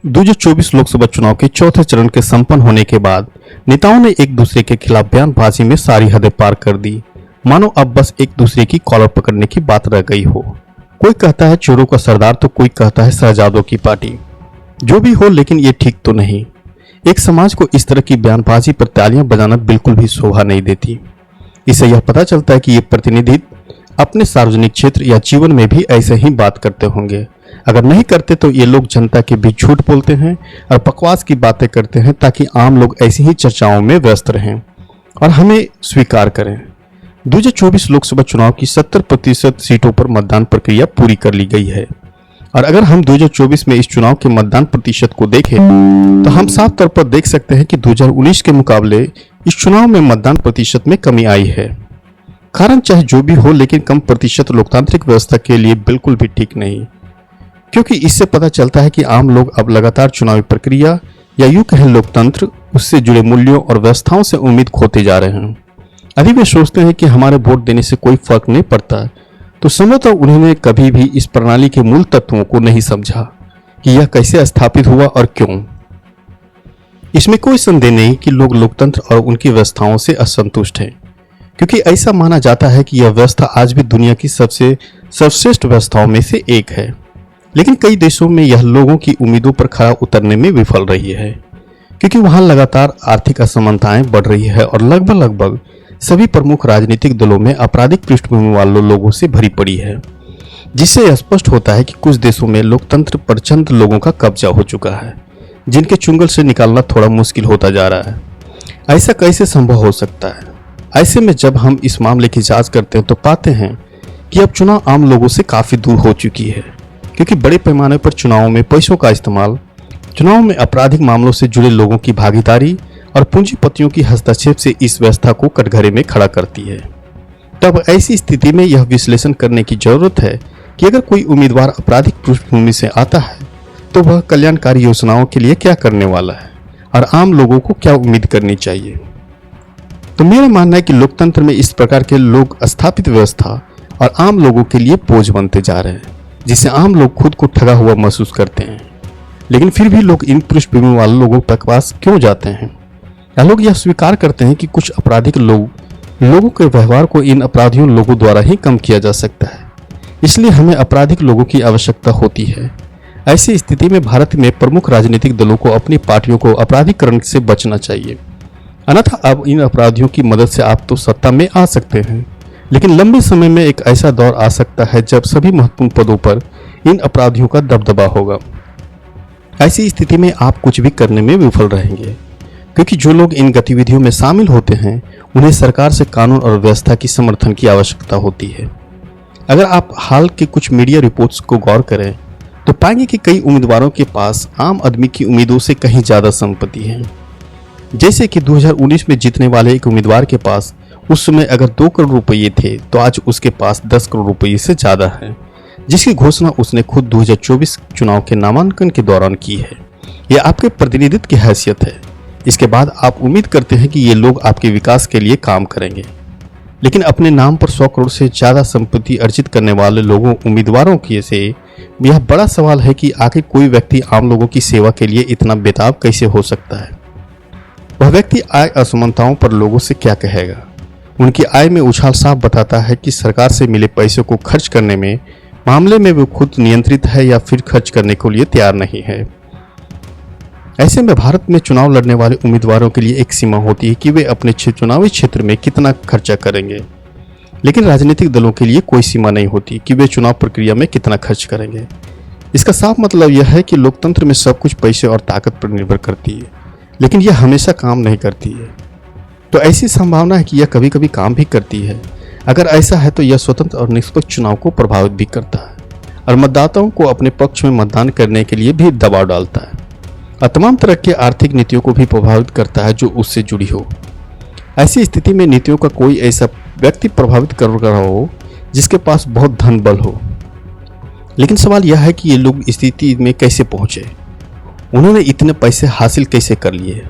2024 लोकसभा चुनाव के चौथे चरण के संपन्न होने के बाद नेताओं ने एक दूसरे के खिलाफ बयानबाजी में सारी हदें पार कर दी। मानो अब बस एक दूसरे की कॉलर पकड़ने की बात रह गई हो। कोई कहता है चोरों का सरदार तो कोई कहता है शहजादों की पार्टी। जो भी हो, लेकिन ये ठीक तो नहीं। एक समाज को इस तरह की बयानबाजी पर तालियां बजाना बिल्कुल भी शोभा नहीं देती। इससे यह पता चलता है कि ये प्रतिनिधि अपने सार्वजनिक क्षेत्र या जीवन में भी ऐसे ही बात करते होंगे। अगर नहीं करते तो ये लोग जनता के बीच झूठ बोलते हैं और बकवास की बातें करते हैं ताकि आम लोग ऐसी ही चर्चाओं में व्यस्त रहें और हमें स्वीकार करें। 2024 लोकसभा चुनाव की 70% सीटों पर मतदान प्रक्रिया पूरी कर ली गई है और अगर हम 2024 में इस चुनाव के मतदान प्रतिशत को देखें तो हम साफ तौर पर देख सकते हैं कि 2019 के मुकाबले इस चुनाव में मतदान प्रतिशत में कमी आई है। कारण चाहे जो भी हो, लेकिन कम प्रतिशत लोकतांत्रिक व्यवस्था के लिए बिल्कुल भी ठीक नहीं, क्योंकि इससे पता चलता है कि आम लोग अब लगातार चुनावी प्रक्रिया या यूं कहें लोकतंत्र, उससे जुड़े मूल्यों और व्यवस्थाओं से उम्मीद खोते जा रहे हैं। यदि वे सोचते हैं कि हमारे वोट देने से कोई फर्क नहीं पड़ता, तो संभवतः उन्होंने कभी भी इस प्रणाली के मूल तत्वों को नहीं समझा कि यह कैसे स्थापित हुआ और क्यों। इसमें कोई संदेह नहीं कि लोग लोकतंत्र और उनकी व्यवस्थाओं से असंतुष्ट हैं, क्योंकि ऐसा माना जाता है कि यह व्यवस्था आज भी दुनिया की सबसे सर्वश्रेष्ठ व्यवस्थाओं में से एक है। लेकिन कई देशों में यह लोगों की उम्मीदों पर खरा उतरने में विफल रही है, क्योंकि वहां लगातार आर्थिक असमानताएं बढ़ रही है और लगभग सभी प्रमुख राजनीतिक दलों में आपराधिक पृष्ठभूमि वाले लोगों से भरी पड़ी है, जिससे यह स्पष्ट होता है कि कुछ देशों में लोकतंत्र पर चंद लोगों का कब्जा हो चुका है, जिनके चुंगल से निकालना थोड़ा मुश्किल होता जा रहा है। ऐसा कैसे संभव हो सकता है? ऐसे में जब हम इस मामले की जांच करते हैं तो पाते हैं कि अब चुनाव आम लोगों से काफी दूर हो चुकी है, क्योंकि बड़े पैमाने पर चुनावों में पैसों का इस्तेमाल, चुनाव में आपराधिक मामलों से जुड़े लोगों की भागीदारी और पूंजीपतियों की हस्तक्षेप से इस व्यवस्था को कटघरे में खड़ा करती है। तब ऐसी स्थिति में यह विश्लेषण करने की जरूरत है कि अगर कोई उम्मीदवार आपराधिक पृष्ठभूमि से आता है तो वह कल्याणकारी योजनाओं के लिए क्या करने वाला है और आम लोगों को क्या उम्मीद करनी चाहिए। तो मेरा मानना है कि लोकतंत्र में इस प्रकार के लोग स्थापित व्यवस्था और आम लोगों के लिए बोझ बनते जा रहे हैं, जिससे आम लोग खुद को ठगा हुआ महसूस करते हैं। लेकिन फिर भी लोग इन पृष्ठभूमि वाले लोगों के पास क्यों जाते हैं? या लोग यह स्वीकार करते हैं कि कुछ आपराधिक लोगों के व्यवहार को इन अपराधियों लोगों द्वारा ही कम किया जा सकता है, इसलिए हमें आपराधिक लोगों की आवश्यकता होती है। ऐसी स्थिति में भारत में प्रमुख राजनीतिक दलों को अपनी पार्टियों को आपराधिकरण से बचना चाहिए, अन्यथा अब इन अपराधियों की मदद से आप तो सत्ता में आ सकते हैं, लेकिन लंबे समय में एक ऐसा दौर आ सकता है जब सभी महत्वपूर्ण पदों पर इन अपराधियों का दबदबा होगा। ऐसी स्थिति में आप कुछ भी करने में विफल रहेंगे, क्योंकि जो लोग इन गतिविधियों में शामिल होते हैं उन्हें सरकार से कानून और व्यवस्था की समर्थन की आवश्यकता होती है। अगर आप हाल के कुछ मीडिया रिपोर्ट्स को गौर करें तो पाएंगे कि कई उम्मीदवारों के पास आम आदमी की उम्मीदों से कहीं ज्यादा संपत्ति है। जैसे कि 2019 में जीतने वाले एक उम्मीदवार के पास उस समय अगर 2 करोड़ रुपये थे तो आज उसके पास 10 करोड़ रुपये से ज्यादा है, जिसकी घोषणा उसने खुद 2024 चुनाव के नामांकन के दौरान की है। यह आपके प्रतिनिधित्व की हैसियत है। इसके बाद आप उम्मीद करते हैं कि ये लोग आपके विकास के लिए काम करेंगे, लेकिन अपने नाम पर 100 करोड़ से ज्यादा संपत्ति अर्जित करने वाले उम्मीदवारों की से यह बड़ा सवाल है कि आखिर कोई व्यक्ति आम लोगों की सेवा के लिए इतना बेताब कैसे हो सकता है। वह व्यक्ति आय असमानताओं पर लोगों से क्या कहेगा? उनकी आय में उछाल साफ बताता है कि सरकार से मिले पैसों को खर्च करने में मामले में वो खुद नियंत्रित है या फिर खर्च करने के लिए तैयार नहीं है। ऐसे में भारत में चुनाव लड़ने वाले उम्मीदवारों के लिए एक सीमा होती है कि वे अपने चुनावी क्षेत्र में कितना खर्चा करेंगे, लेकिन राजनीतिक दलों के लिए कोई सीमा नहीं होती कि वे चुनाव प्रक्रिया में कितना खर्च करेंगे। इसका साफ मतलब यह है कि लोकतंत्र में सब कुछ पैसे और ताकत पर निर्भर करती है, लेकिन यह हमेशा काम नहीं करती है। तो ऐसी संभावना है कि यह कभी कभी काम भी करती है। अगर ऐसा है तो यह स्वतंत्र और निष्पक्ष चुनाव को प्रभावित भी करता है और मतदाताओं को अपने पक्ष में मतदान करने के लिए भी दबाव डालता है और तमाम तरह की आर्थिक नीतियों को भी प्रभावित करता है जो उससे जुड़ी हो। ऐसी स्थिति में नीतियों का कोई ऐसा व्यक्ति प्रभावित कर रहा हो जिसके पास बहुत धन बल हो। लेकिन सवाल यह है कि ये लोग इस स्थिति में कैसे पहुंचे? उन्होंने इतने पैसे हासिल कैसे कर लिए?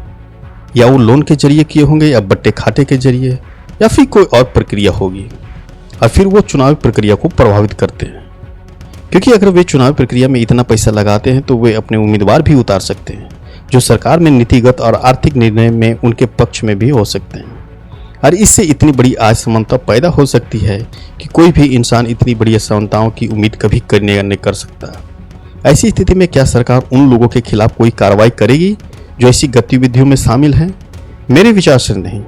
या वो लोन के जरिए किए होंगे या बट्टे खाते के जरिए या फिर कोई और प्रक्रिया होगी, और फिर वो चुनावी प्रक्रिया को प्रभावित करते हैं। क्योंकि अगर वे चुनाव प्रक्रिया में इतना पैसा लगाते हैं तो वे अपने उम्मीदवार भी उतार सकते हैं जो सरकार में नीतिगत और आर्थिक निर्णय में उनके पक्ष में भी हो सकते हैं। और इससे इतनी बड़ी असमानता पैदा हो सकती है कि कोई भी इंसान इतनी बड़ी असमानताओं की उम्मीद कभी नहीं कर सकता। ऐसी स्थिति में क्या सरकार उन लोगों के खिलाफ कोई कार्रवाई करेगी जो ऐसी गतिविधियों में शामिल हैं? मेरे विचार से नहीं,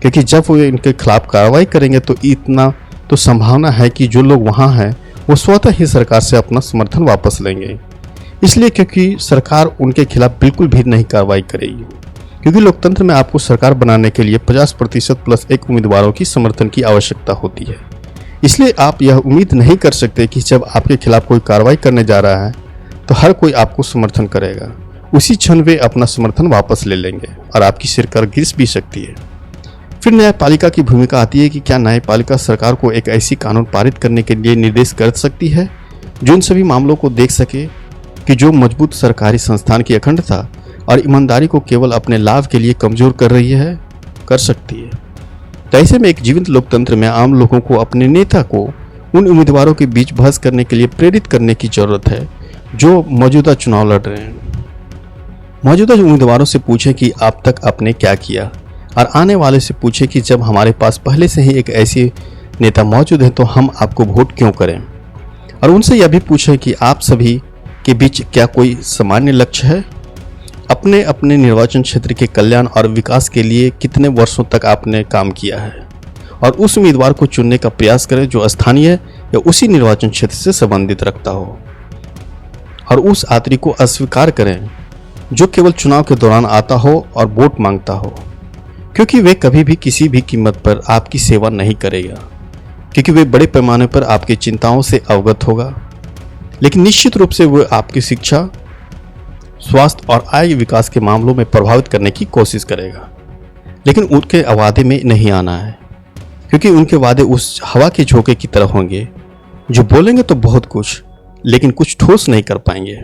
क्योंकि जब वो इनके खिलाफ कार्रवाई करेंगे तो इतना तो संभावना है कि जो लोग वहाँ हैं वो स्वतः ही सरकार से अपना समर्थन वापस लेंगे। इसलिए क्योंकि सरकार उनके खिलाफ बिल्कुल भी नहीं कार्रवाई करेगी, क्योंकि लोकतंत्र में आपको सरकार बनाने के लिए 50% प्लस एक उम्मीदवारों की समर्थन की आवश्यकता होती है। इसलिए आप यह उम्मीद नहीं कर सकते कि जब आपके खिलाफ कोई कार्रवाई करने जा रहा है तो हर कोई आपको समर्थन करेगा। उसी क्षण वे अपना समर्थन वापस ले लेंगे और आपकी सरकार गिर भी सकती है। फिर न्यायपालिका की भूमिका आती है कि क्या न्यायपालिका सरकार को एक ऐसी कानून पारित करने के लिए निर्देश कर सकती है जो इन सभी मामलों को देख सके कि जो मजबूत सरकारी संस्थान की अखंडता और ईमानदारी को केवल अपने लाभ के लिए कमजोर कर रही है, कर सकती है। तो ऐसे में एक जीवंत लोकतंत्र में आम लोगों को अपने नेता को उन उम्मीदवारों के बीच बहस करने के लिए प्रेरित करने की जरूरत है जो मौजूदा चुनाव लड़ रहे हैं। मौजूदा उम्मीदवारों से पूछें कि अब तक आपने क्या किया, और आने वाले से पूछें कि जब हमारे पास पहले से ही एक ऐसे नेता मौजूद है तो हम आपको वोट क्यों करें। और उनसे यह भी पूछें कि आप सभी के बीच क्या कोई सामान्य लक्ष्य है। अपने अपने निर्वाचन क्षेत्र के कल्याण और विकास के लिए कितने वर्षों तक आपने काम किया है, और उस उम्मीदवार को चुनने का प्रयास करें जो स्थानीय या उसी निर्वाचन क्षेत्र से संबंधित रखता हो, और उस यात्री को अस्वीकार करें जो केवल चुनाव के दौरान आता हो और वोट मांगता हो, क्योंकि वे कभी भी किसी भी कीमत पर आपकी सेवा नहीं करेगा, क्योंकि वे बड़े पैमाने पर आपकी चिंताओं से अवगत होगा। लेकिन निश्चित रूप से वे आपकी शिक्षा, स्वास्थ्य और आय विकास के मामलों में प्रभावित करने की कोशिश करेगा। लेकिन उनके वादे में नहीं आना है, क्योंकि उनके वादे उस हवा के झोंके की तरह होंगे जो बोलेंगे तो बहुत कुछ लेकिन कुछ ठोस नहीं कर पाएंगे।